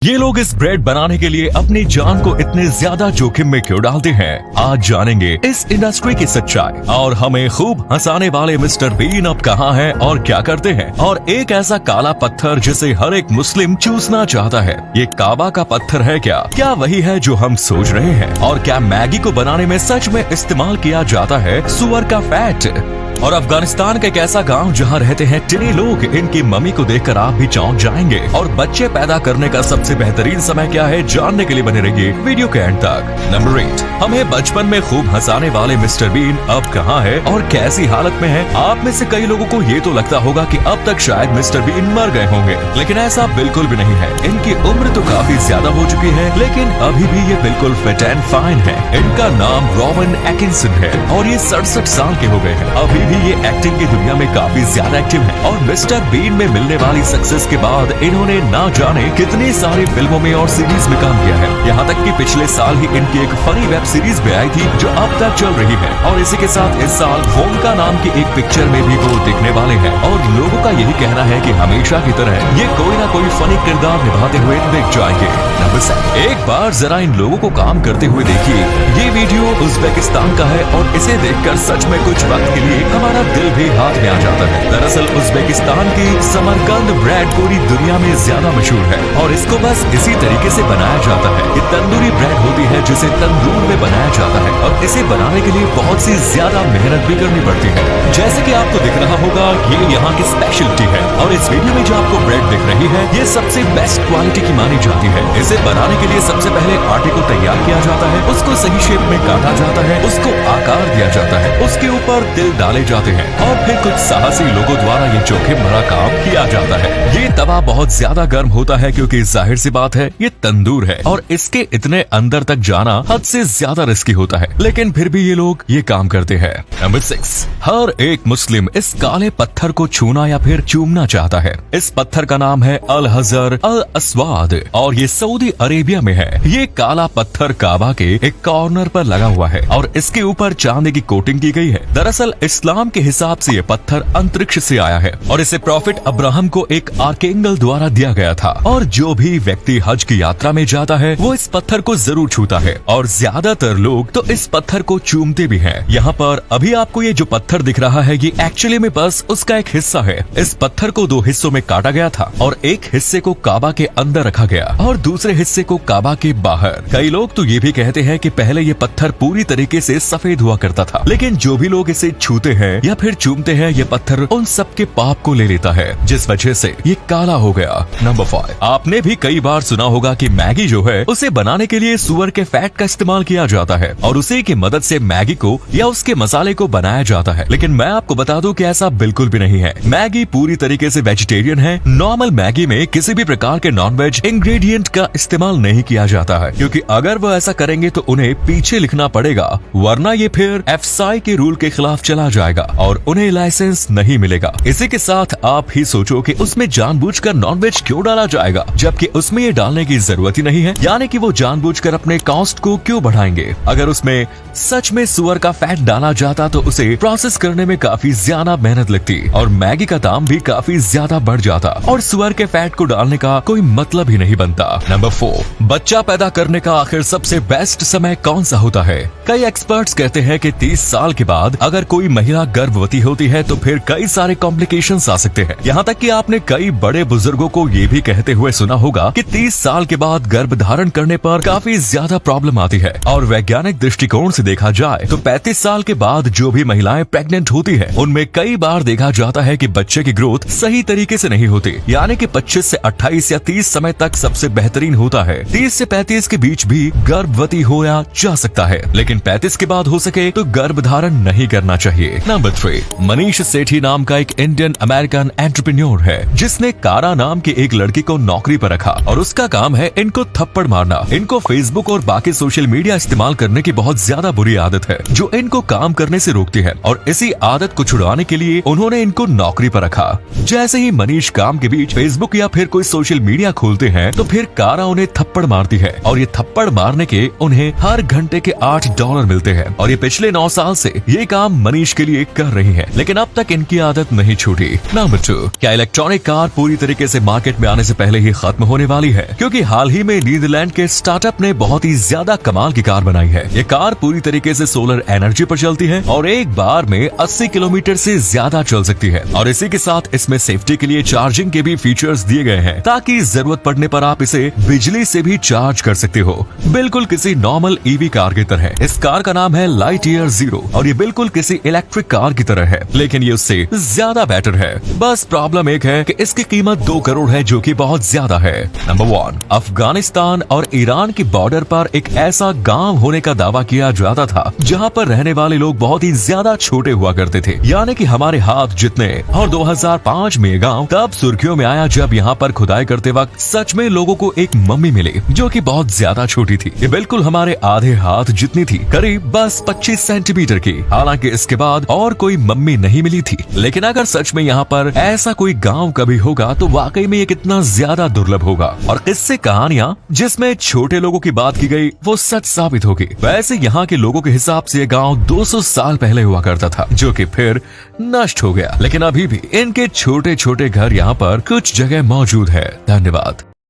ये लोग इस ब्रेड बनाने के लिए अपनी जान को इतने ज्यादा जोखिम में क्यों डालते हैं? आज जानेंगे इस इंडस्ट्री की सच्चाई और हमें खूब हंसाने वाले मिस्टर बीन अब कहाँ हैं और क्या करते हैं, और एक ऐसा काला पत्थर जिसे हर एक मुस्लिम चूसना चाहता है। ये काबा का पत्थर है क्या वही है जो हम सोच रहे हैं? और क्या मैगी को बनाने में सच में इस्तेमाल किया जाता है सुअर का फैट? और अफगानिस्तान का एक ऐसा गांव जहां रहते हैं टिनी लोग, इनकी मम्मी को देखकर आप भी चौंक जाएंगे। और बच्चे पैदा करने का सबसे बेहतरीन समय क्या है, जानने के लिए बने रहिए वीडियो के एंड तक। नंबर 8, हमें बचपन में खूब हंसाने वाले मिस्टर बीन अब कहाँ है और कैसी हालत में है? आप में से कई लोगों को ये तो लगता होगा कि अब तक शायद मिस्टर बीन मर गए होंगे, लेकिन ऐसा बिल्कुल भी नहीं है। इनकी उम्र तो काफी ज्यादा हो चुकी है, लेकिन अभी भी ये बिल्कुल फिट एंड फाइन है। इनका नाम रोवन एटकिंसन है और ये 67 साल के हो गए हैं। अभी भी ये एक्टिंग की दुनिया में काफी ज्यादा एक्टिव है और मिस्टर बीन में मिलने वाली सक्सेस के बाद इन्होंने ना जाने कितनी सारी फिल्मों में और सीरीज में काम किया है। यहाँ तक कि पिछले साल ही इनकी एक फनी वेब सीरीज भी आई थी जो अब तक चल रही है। और इसी के साथ इस साल होम का नाम की एक पिक्चर में भी वो दिखने वाले हैं और लोगों का यही कहना है कि हमेशा की तरह ये कोई ना कोई फनी किरदार निभाते हुए दिख जाएंगे। नंबर 7, एक बार जरा इन लोगों को काम करते हुए देखिए। ये वीडियो उज्बेकिस्तान का है और इसे देखकर सच में कुछ वक्त के लिए हमारा दिल भी हाथ में आ जाता है। दरअसल उज्बेकिस्तान की समरकंद ब्रेड पूरी दुनिया में ज्यादा मशहूर है और इसको बस इसी तरीके से बनाया जाता है। ये तंदूरी ब्रेड होती है जिसे तंदूर में बनाया जाता है और इसे बनाने के लिए बहुत सी ज्यादा मेहनत भी करनी पड़ती है। जैसे कि आपको दिख रहा होगा, ये यहाँ की स्पेशलिटी है और इस वीडियो में जो आपको ब्रेड दिख रही है ये सबसे बेस्ट क्वालिटी की मानी जाती है। इसे बनाने के लिए सबसे पहले आटे को तैयार किया जाता है, उसको सही शेप में काटा जाता है, उसको आकार दिया जाता है, उसके ऊपर तिल डाले जाते हैं और फिर कुछ साहसी लोगों द्वारा ये जोखिम भरा काम किया जाता है। ये तवा बहुत ज्यादा गर्म होता है क्योंकि जाहिर सी बात है ये तंदूर है और इसके इतने अंदर तक जाना हद से ज्यादा रिस्की होता है, लेकिन फिर भी ये लोग ये काम करते हैं। नंबर 6, हर एक मुस्लिम इस काले पत्थर को छूना या फिर चूमना चाहता है। इस पत्थर का नाम है अल हजर अल अस्वाद और ये सऊदी अरेबिया में है। ये काला पत्थर काबा के एक कॉर्नर पर लगा हुआ है और इसके ऊपर चांदी की कोटिंग की गई है। दरअसल इस्लाम के हिसाब से ये पत्थर अंतरिक्ष से आया है और इसे प्रॉफिट अब्राहम को एक आर्केंगल द्वारा दिया गया था। और जो भी व्यक्ति हज की यात्रा में जाता है वो इस पत्थर को जरूर छूता है और ज्यादातर लोग तो इस पत्थर को चूमते भी हैं। यहाँ पर अभी आपको ये जो पत्थर दिख रहा है ये एक्चुअली में बस उसका एक हिस्सा है। इस पत्थर को 2 हिस्सों में काटा गया था और एक हिस्से को काबा के अंदर रखा गया और दूसरे हिस्से को काबा के बाहर। कई लोग तो ये भी कहते हैं कि पहले ये पत्थर पूरी तरीके से सफेद हुआ करता था, लेकिन जो भी लोग इसे छूते हैं या फिर चूमते हैं ये पत्थर उन सब के पाप को ले लेता है, जिस वजह से ये काला हो गया। नंबर 5, आपने भी कई बार सुना होगा कि मैगी जो है उसे बनाने के लिए सुअर के फैट का इस्तेमाल किया जाता है और उसी की मदद से मैगी को या उसके मसाले को बनाया जाता है। लेकिन मैं आपको बता दूं कि ऐसा बिल्कुल भी नहीं है। मैगी पूरी तरीके से वेजिटेरियन है। नॉर्मल मैगी में किसी भी प्रकार के नॉन वेज इंग्रेडिएंट का इस्तेमाल नहीं किया जाता है, क्योंकि अगर वो ऐसा करेंगे तो उन्हें पीछे लिखना पड़ेगा, वरना ये फिर एफएसआई के रूल के खिलाफ चला जाएगा और उन्हें लाइसेंस नहीं मिलेगा। इसी के साथ आप ही सोचो कि उसमें जानबूझकर नॉनवेज क्यों डाला जाएगा, जबकि उसमें ये डालने की जरूरत ही नहीं है। यानी कि वो जानबूझकर अपने कॉस्ट को क्यों बढ़ाएंगे। अगर उसमें सच में सुअर का फैट डाला जाता तो उसे प्रोसेस करने में काफी ज्यादा मेहनत लगती और मैगी का दाम भी काफी ज्यादा बढ़ जाता और सुअर के फैट को डालने का कोई मतलब ही नहीं बनता। नंबर 4, बच्चा पैदा करने का आखिर सबसे बेस्ट समय कौन सा होता है? कई एक्सपर्ट्स कहते हैं कि 30 साल के बाद अगर कोई महिला गर्भवती होती है तो फिर कई सारे कॉम्प्लिकेशंस आ सकते हैं। यहाँ तक कि आपने कई बड़े बुजुर्गों को ये भी कहते हुए सुना होगा कि 30 साल के बाद गर्भ धारण करने पर काफी ज्यादा प्रॉब्लम आती है। और वैज्ञानिक दृष्टिकोण से देखा जाए तो 35 साल के बाद जो भी महिलाएं प्रेग्नेंट होती है उनमें कई बार देखा जाता है कि बच्चे की ग्रोथ सही तरीके से नहीं होती। यानी कि 25 से 28 या 30 समय तक सबसे बेहतरीन होता है। 30 से 35 के बीच भी गर्भवती होया जा सकता है, लेकिन 35 के बाद हो सके तो गर्भ धारण नहीं करना चाहिए। नंबर 3, मनीष सेठी नाम का एक इंडियन अमेरिकन एंटरप्रेन्योर है जिसने कारा नाम की एक लड़की को नौकरी पर रखा और उसका काम है इनको थप्पड़ मारना। इनको फेसबुक और बाकी सोशल मीडिया इस्तेमाल करने की बहुत ज्यादा बुरी आदत है जो इनको काम करने से रोकती है और इसी आदत को छुड़ाने के लिए उन्होंने इनको नौकरी पर रखा। जैसे ही मनीष काम के बीच फेसबुक या फिर कोई सोशल मीडिया खोलते हैं तो फिर कारा उन्हें थप्पड़ मारती है और ये थप्पड़ मारने के उन्हें हर घंटे के $8 मिलते हैं और ये पिछले 9 साल से ये काम मनीष के लिए लिए कर रही हैं, लेकिन अब तक इनकी आदत नहीं छूटी। नंबर 2, क्या इलेक्ट्रॉनिक कार पूरी तरीके से मार्केट में आने से पहले ही खत्म होने वाली है? क्योंकि हाल ही में नीदरलैंड के स्टार्टअप ने बहुत ही ज्यादा कमाल की कार बनाई है। ये कार पूरी तरीके से सोलर एनर्जी पर चलती है और एक बार में 80 किलोमीटर से ज्यादा चल सकती है। और इसी के साथ इसमें सेफ्टी के लिए चार्जिंग के भी फीचर्स दिए गए हैं, ताकि जरूरत पड़ने पर आप इसे बिजली से भी चार्ज कर सकते हो, बिल्कुल किसी नॉर्मल ईवी कार की तरह। इस कार का नाम है लाइटईयर जीरो और ये बिल्कुल किसी इलेक्ट्रिक कार की तरह है, लेकिन ये उससे ज्यादा बेटर है। बस प्रॉब्लम एक है कि इसकी कीमत 2 करोड़ है, जो कि बहुत ज्यादा है। नंबर 1, अफगानिस्तान और ईरान की बॉर्डर पर एक ऐसा गांव होने का दावा किया जाता था जहां पर रहने वाले लोग बहुत ही ज्यादा छोटे हुआ करते थे, यानी कि हमारे हाथ जितने। और 2005 में ये गांव तब सुर्खियों में आया जब यहाँ पर खुदाई करते वक्त सच में लोगों को एक मम्मी मिली, जो कि बहुत ज्यादा छोटी थी। ये बिल्कुल हमारे आधे हाथ जितनी थी, करीब बस 25 सेंटीमीटर की। हालांकि इसके बाद और कोई मम्मी नहीं मिली थी, लेकिन अगर सच में यहाँ पर ऐसा कोई गांव कभी होगा तो वाकई में ये कितना ज्यादा दुर्लभ होगा। और किस्से कहानियां जिसमें छोटे लोगों की बात की गई वो सच साबित होगी। वैसे यहाँ के लोगों के हिसाब से ये गांव 200 साल पहले हुआ करता था, जो कि फिर नष्ट हो गया, लेकिन अभी भी इनके छोटे छोटे घर यहाँ पर कुछ जगह मौजूद है। धन्यवाद।